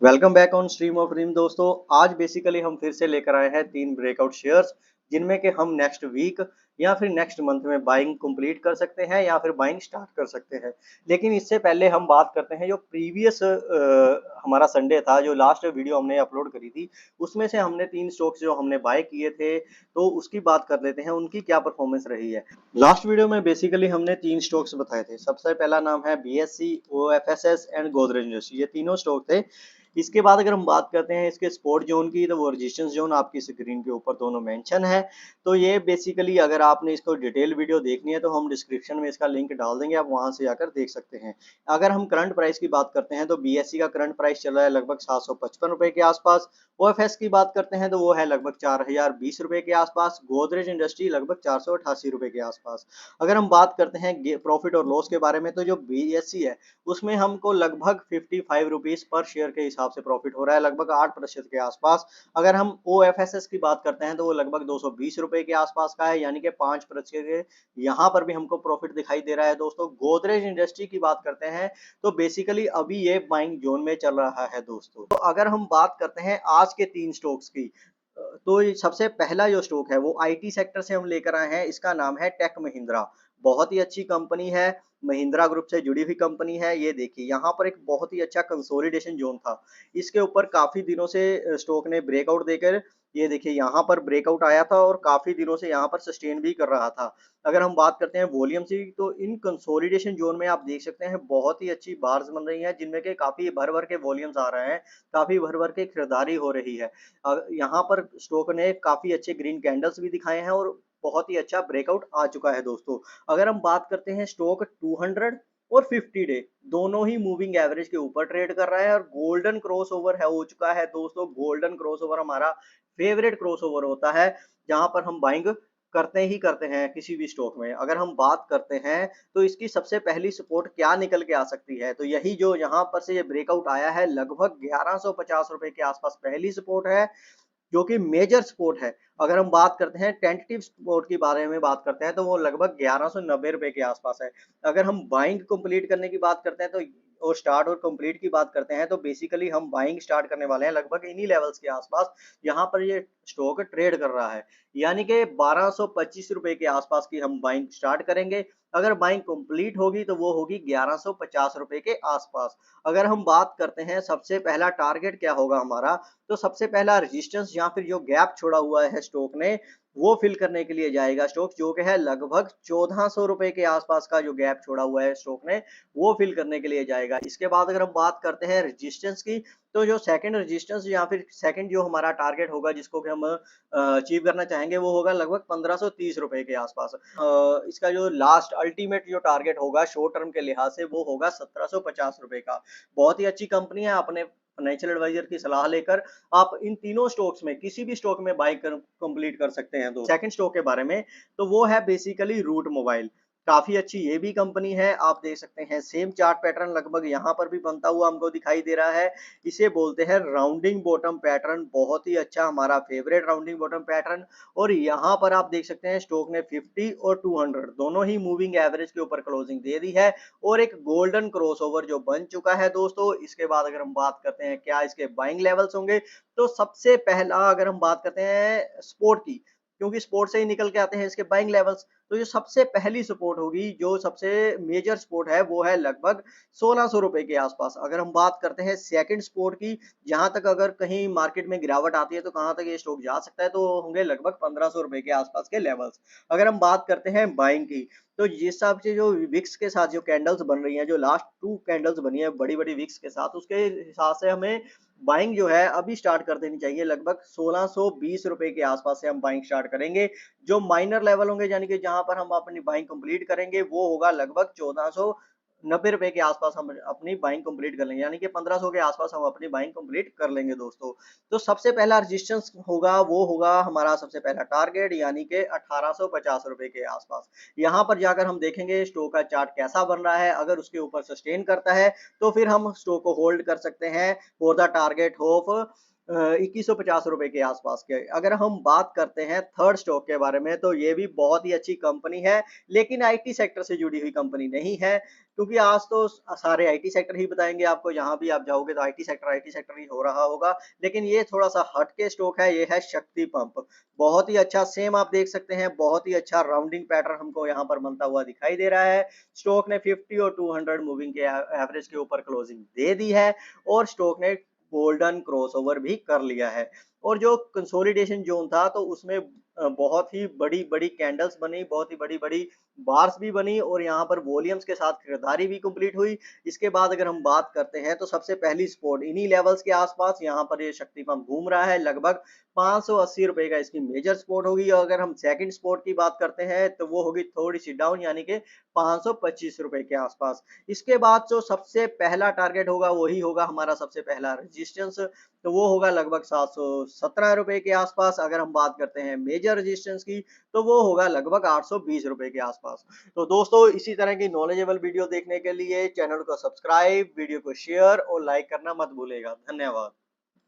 Welcome back on stream of dream दोस्तों। आज basically हम फिर से लेकर आए हैं 3 ब्रेकआउट शेयर्स जिनमें कि हम नेक्स्ट वीक या फिर नेक्स्ट मंथ में बाइंग कंप्लीट कर सकते हैं या फिर बाइंग स्टार्ट कर सकते हैं। लेकिन इससे पहले हम बात करते हैं जो प्रीवियस हमारा संडे था, जो लास्ट वीडियो हमने अपलोड करी थी, उसमें से हमने 3 स्टॉक्स जो हमने बाय किए थे, तो उसकी बात कर लेते हैं उनकी क्या परफॉर्मेंस रही है। लास्ट वीडियो में बेसिकली हमने 3 स्टॉक्स बताए थे। सबसे पहला नाम है BSc, OFSS and Godrej industry, ये तीनों स्टॉक थे। इसके बाद अगर हम बात करते हैं इसके स्पोर्ट जोन की, तो वो रेजिस्टेंस जोन आपकी स्क्रीन के ऊपर दोनों मेंशन है। तो ये बेसिकली अगर आपने इसको डिटेल वीडियो देखनी है तो हम डिस्क्रिप्शन में इसका लिंक डाल देंगे, आप वहां से जाकर देख सकते हैं। अगर हम करंट प्राइस की बात करते हैं तो बीएससी का करंट प्राइस चल रहा है लगभग 755 रुपए के आसपास। ओएफएस की बात करते हैं तो वो है लगभग 4020 रुपए के आसपास। गोदरेज इंडस्ट्री लगभग 488 रुपए के आसपास। अगर हम बात करते हैं प्रॉफिट और लॉस के बारे में, तो जो बीएससी है उसमें हमको लगभग 55 रुपीज पर शेयर के हिसाब से प्रॉफिट हो रहा है, लगभग 8% के आसपास। अगर हम ओएफएसएस की बात करते हैं तो वो लगभग 220 रुपए के आसपास का है, यानी कि 5% के यहाँ पर भी हमको प्रॉफिट दिखाई दे रहा है दोस्तों। गोदरेज इंडस्ट्री की बात करते हैं तो बेसिकली अभी ये बाइंग जोन में चल रहा है दोस्तों। तो अगर हम बात करते हैं आज के 3 स्टॉक्स की, तो सबसे पहला जो स्टॉक है वो आईटी सेक्टर से हम लेकर आए हैं। इसका नाम है टेक महिंद्रा। बहुत ही अच्छी कंपनी है, महिंद्रा ग्रुप से जुड़ी हुई कंपनी है। ये देखिए यहाँ पर एक बहुत ही अच्छा कंसोलिडेशन जोन था। इसके ऊपर काफी दिनों से स्टॉक ने ब्रेकआउट देकर, ये देखिए यहाँ पर ब्रेकआउट आया था और काफी दिनों से यहाँ पर सस्टेन भी कर रहा था। अगर हम बात करते हैं वॉल्यूम की, तो इन कंसोलिडेशन जोन में आप देख सकते हैं बहुत ही अच्छी बार्स बन रही हैं, जिनमें के काफी भर भर के वॉल्यूम्स आ रहे हैं, काफी भर भर के खरीदारी हो रही है। यहाँ पर स्टॉक ने काफी अच्छे ग्रीन कैंडल्स भी दिखाए हैं और बहुत ही अच्छा ब्रेकआउट आ चुका है दोस्तों। अगर हम बात करते हैं स्टॉक 200 और 50 डे दोनों ही मूविंग एवरेज के ऊपर ट्रेड कर रहा है और गोल्डन क्रॉसओवर है हो चुका है दोस्तों। गोल्डन क्रॉसओवर हमारा फेवरेट क्रॉसओवर होता है, जहां पर हम बाइंग करते ही करते हैं किसी भी स्टॉक में। अगर हम बात करते हैं तो इसकी सबसे पहली सपोर्ट क्या निकल के आ सकती है, तो यही जो यहाँ पर से ये ब्रेकआउट आया है लगभग 1150 रुपए के आसपास पहली सपोर्ट है, जो कि मेजर सपोर्ट है। अगर हम बात करते हैं टेंटेटिव सपोर्ट के बारे में बात करते हैं तो वो लगभग 1190 रुपए के आसपास है। अगर हम बाइंग कंप्लीट करने की बात करते हैं तो और स्टार्ट और कंप्लीट की बात करते हैं तो बेसिकली हम बाइंग स्टार्ट करने वाले हैं लगभग इन्हीं लेवल्स के आसपास, यहाँ पर ये स्टॉक ट्रेड कर रहा है। यानी कि 1225 रुपए के आसपास की हम बाइंग स्टार्ट करेंगे। अगर बाइंग कंप्लीट होगी तो वो होगी 1150 रुपए के आसपास। अगर हम बात करते हैं सबसे पहला टारगेट क्या होगा हमारा, तो सबसे पहला रेजिस्टेंस या फिर जो गैप छोड़ा हुआ है स्टॉक ने, वो फिल करने के लिए जाएगा स्टॉक, जो कि है लगभग 1400 रुपए के आसपास का जो गैप छोड़ा हुआ है स्टॉक ने, वो फिल करने के लिए जाएगा। इसके बाद अगर हम बात करते हैं रेजिस्टेंस की, तो जो सेकंड रेजिस्टेंस या फिर सेकंड जो हमारा टारगेट होगा जिसको कि हम अचीव करना चाहेंगे, वो होगा लगभग 1530 रुपए के आसपास। इसका जो लास्ट अल्टीमेट जो टारगेट होगा शॉर्ट टर्म के लिहाज से, वो होगा 1750 रुपए का। बहुत ही अच्छी कंपनी है। अपने फाइनेंशियल एडवाइजर की सलाह लेकर आप इन तीनों स्टॉक्स में किसी भी स्टॉक में बाय कर कंप्लीट कर सकते हैं। तो सेकंड स्टॉक के बारे में, तो वो है बेसिकली रूट मोबाइल। काफी अच्छी ये भी कंपनी है, आप देख सकते हैं सेम चार्ट पैटर्न लगभग यहाँ पर भी बनता हुआ हमको दिखाई दे रहा है। इसे बोलते हैं राउंडिंग बॉटम पैटर्न, बहुत ही अच्छा हमारा फेवरेट राउंडिंग बॉटम पैटर्न। और यहाँ पर आप देख सकते हैं स्टॉक ने 50 और 200 दोनों ही मूविंग एवरेज के ऊपर क्लोजिंग दे दी है और एक गोल्डन क्रॉसओवर जो बन चुका है दोस्तों। इसके बाद अगर हम बात करते हैं क्या इसके बाइंग लेवल्स होंगे, तो सबसे पहला अगर हम बात करते हैं स्पोर्ट की, क्योंकि स्पोर्ट से ही निकल के आते हैं इसके बाइंग लेवल्स, तो जो सबसे पहली सपोर्ट होगी, जो सबसे मेजर सपोर्ट है, वो है लगभग 1600 रुपए के आसपास। अगर हम बात करते हैं सेकंड सपोर्ट की, जहां तक अगर कहीं मार्केट में गिरावट आती है तो कहां तक ये स्टॉक जा सकता है, तो होंगे लगभग 1500 रुपए के आसपास के लेवल्स। अगर हम बात करते हैं बाइंग की, तो जिस हिसाब से जो विक्स के साथ जो कैंडल्स बन रही हैं, जो लास्ट 2 कैंडल्स बनी है बड़ी बड़ी विक्स के साथ, उसके हिसाब से हमें बाइंग जो है अभी स्टार्ट कर देनी चाहिए। लगभग 1620 रुपए के आसपास से हम बाइंग स्टार्ट करेंगे। जो माइनर लेवल होंगे, यानी कि जहां पर हम अपनी बाइंग कंप्लीट करेंगे, वो होगा लगभग 1490 रुपए के आसपास हम अपनी बाइंग कंप्लीट कर लेंगे, यानी कि 1500 के आसपास हम अपनी बाइंग कंप्लीट कर लेंगे दोस्तों। तो सबसे पहला रेजिस्टेंस होगा, वो होगा हमारा सबसे पहला टारगेट, यानी कि 1850 रुपए के आसपास। यहाँ पर जाकर हम देखेंगे स्टॉक का चार्ट कैसा बन रहा है। अगर उसके ऊपर सस्टेन करता है तो फिर हम स्टॉक को होल्ड कर सकते हैं फॉर द टारगेट ऑफ ₹2150 के आसपास के। अगर हम बात करते हैं थर्ड स्टॉक के बारे में, तो ये भी बहुत ही अच्छी कंपनी है, लेकिन आईटी सेक्टर से जुड़ी हुई कंपनी नहीं है, क्योंकि आज तो सारे आईटी सेक्टर ही बताएँगे आपको, जहाँ भी आप जाओगे तो आईटी सेक्टर ही हो रहा होगा। लेकिन ये थोड़ा-सा हट के स्टॉक है, ये है शक्ति पंप। बहुत ही अच्छा सेम आप देख सकते हैं, बहुत ही अच्छा राउंडिंग पैटर्न हमको यहाँ पर बनता हुआ दिखाई दे रहा है। स्टॉक ने 50 और 200 मूविंग के एवरेज के ऊपर क्लोजिंग दे दी है और स्टॉक ने गोल्डन क्रॉसओवर भी कर लिया है। और जो कंसोलिडेशन ज़ोन था तो उसमें बहुत ही बड़ी-बड़ी कैंडल्स बनी, बहुत ही बड़ी-बड़ी बार्स भी बनी और यहाँ पर वॉल्यूम्स के साथ खरीदारी भी कंप्लीट हुई। इसके बाद अगर हम बात करते हैं तो सबसे पहली सपोर्ट इन्हीं लेवल्स के आस-पास यहाँ पर ये शक्ति पंप घूम रहा है, लगभग ₹580 का इसकी मेजर सपोर्ट होगी और अगर हम सेकंड सपोर्ट की बात करते हैं तो वो होगी थोड़ी-सी डाउन, यानी कि ₹525 के आस-पास। इसके बाद जो सबसे पहला टारगेट होगा वही होगा हमारा सबसे पहला रेजिस्टेंस, तो वो होगा लगभग ₹717 के आसपास। अगर हम बात करते हैं मेजर रेजिस्टेंस की तो वो होगा लगभग ₹820 के आसपास। तो दोस्तों इसी तरह की नॉलेजेबल वीडियो देखने के लिए चैनल को सब्सक्राइब, वीडियो को शेयर और लाइक करना मत भूलिएगा। धन्यवाद।